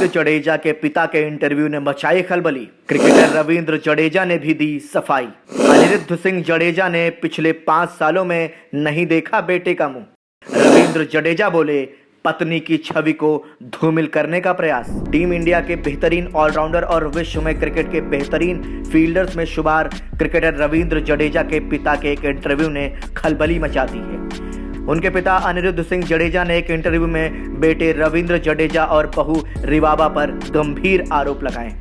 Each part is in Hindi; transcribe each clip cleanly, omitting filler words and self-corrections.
रविंद्र जडेजा के पिता के इंटरव्यू ने मचाई खलबली। क्रिकेटर रविंद्र जडेजा ने भी दी सफाई। अनिरुद्ध सिंह जडेजा ने पिछले 5 सालों में नहीं देखा बेटे का मुंह। रविंद्र जडेजा बोले, पत्नी की छवि को धूमिल करने का प्रयास। टीम इंडिया के बेहतरीन ऑलराउंडर और विश्व में क्रिकेट के बेहतरीन फील्डर्स में शुमार क्रिकेटर रविंद्र जडेजा के पिता के एक इंटरव्यू ने खलबली मचा दी है। उनके पिता अनिरुद्ध सिंह जडेजा ने एक इंटरव्यू में बेटे रविंद्र जडेजा और बहू रिवाबा पर गंभीर आरोप लगाए।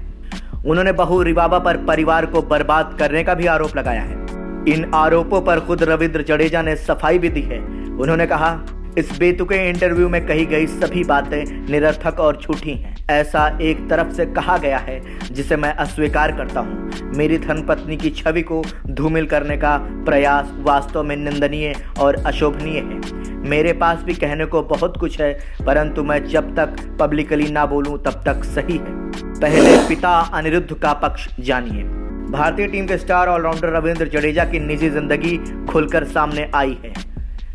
उन्होंने बहू रिवाबा पर परिवार को बर्बाद करने का भी आरोप लगाया है। इन आरोपों पर खुद रविंद्र जडेजा ने सफाई भी दी है। उन्होंने कहा, इस बेतुके इंटरव्यू में कही गई सभी बातें निरर्थक और झूठी हैं। ऐसा एक तरफ से कहा गया है जिसे मैं अस्वीकार करता हूं। मेरी धर्मपत्नी की छवि को धूमिल करने का प्रयास वास्तव में निंदनीय और अशोभनीय है। मेरे पास भी कहने को बहुत कुछ है, परंतु मैं जब तक पब्लिकली ना बोलूं तब तक सही है। पहले पिता अनिरुद्ध का पक्ष जानिए। भारतीय टीम के स्टार ऑलराउंडर रविंद्र जडेजा की निजी जिंदगी खुलकर सामने आई है।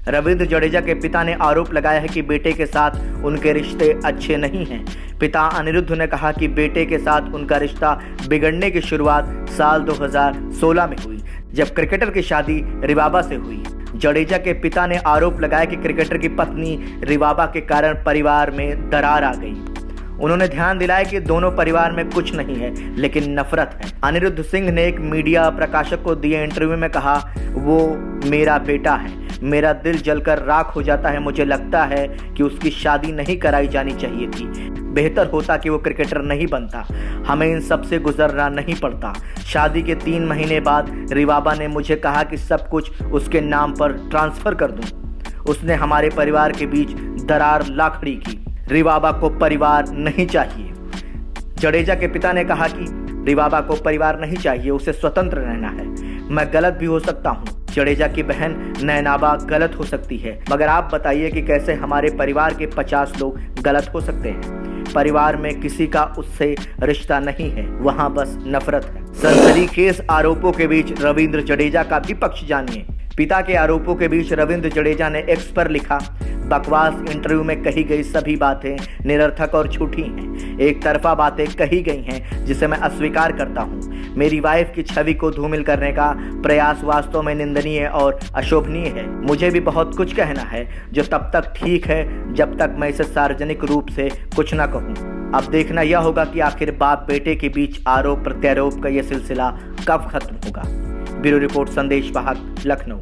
रविंद्र जडेजा के पिता ने आरोप लगाया है कि बेटे के साथ उनके रिश्ते अच्छे नहीं हैं। पिता अनिरुद्ध ने कहा कि बेटे के साथ उनका रिश्ता बिगड़ने की शुरुआत साल 2016 में हुई, जब क्रिकेटर की शादी रिवाबा से हुई। जडेजा के पिता ने आरोप लगाया कि क्रिकेटर की पत्नी रिवाबा के कारण परिवार में दरार आ गई। उन्होंने ध्यान दिलाया कि दोनों परिवार में कुछ नहीं है, लेकिन नफरत है। अनिरुद्ध सिंह ने एक मीडिया प्रकाशक को दिए इंटरव्यू में कहा, वो मेरा बेटा है, मेरा दिल जलकर राख हो जाता है। मुझे लगता है कि उसकी शादी नहीं कराई जानी चाहिए थी। बेहतर होता कि वो क्रिकेटर नहीं बनता। हमें इन सब से गुजरना नहीं पड़ता। शादी के 3 महीने बाद रिवाबा ने मुझे कहा कि सब कुछ उसके नाम पर ट्रांसफर कर दूं। उसने हमारे परिवार के बीच दरार ला खड़ी की। रिवाबा को परिवार नहीं चाहिए। जडेजा के पिता ने कहा कि रिवाबा को परिवार नहीं चाहिए, उसे स्वतंत्र रहना है। मैं गलत भी हो सकता हूँ। जडेजा की बहन नैनाबा गलत हो सकती है, मगर आप बताइए कि कैसे हमारे परिवार के 50 लोग गलत हो सकते हैं। परिवार में किसी का उससे रिश्ता नहीं है, वहाँ बस नफरत है। सनसनीखेज आरोपों के बीच रविंद्र जडेजा का भी पक्ष जानिए। पिता के आरोपों के बीच रविंद्र जडेजा ने एक्स पर लिखा, बकवास इंटरव्यू में कही गई सभी बातें निरर्थक और झूठी हैं। एक तरफा बातें कही गई हैं जिसे मैं अस्वीकार करता हूं। मेरी वाइफ की छवि को धूमिल करने का प्रयास वास्तव में निंदनीय और अशोभनीय है। मुझे भी बहुत कुछ कहना है जो तब तक ठीक है जब तक मैं इसे सार्वजनिक रूप से कुछ ना कहूं। अब देखना यह होगा कि आखिर बाप बेटे के बीच आरोप प्रत्यारोप का यह सिलसिला कब खत्म होगा। ब्यूरो रिपोर्ट, संदेश वाहक, लखनऊ।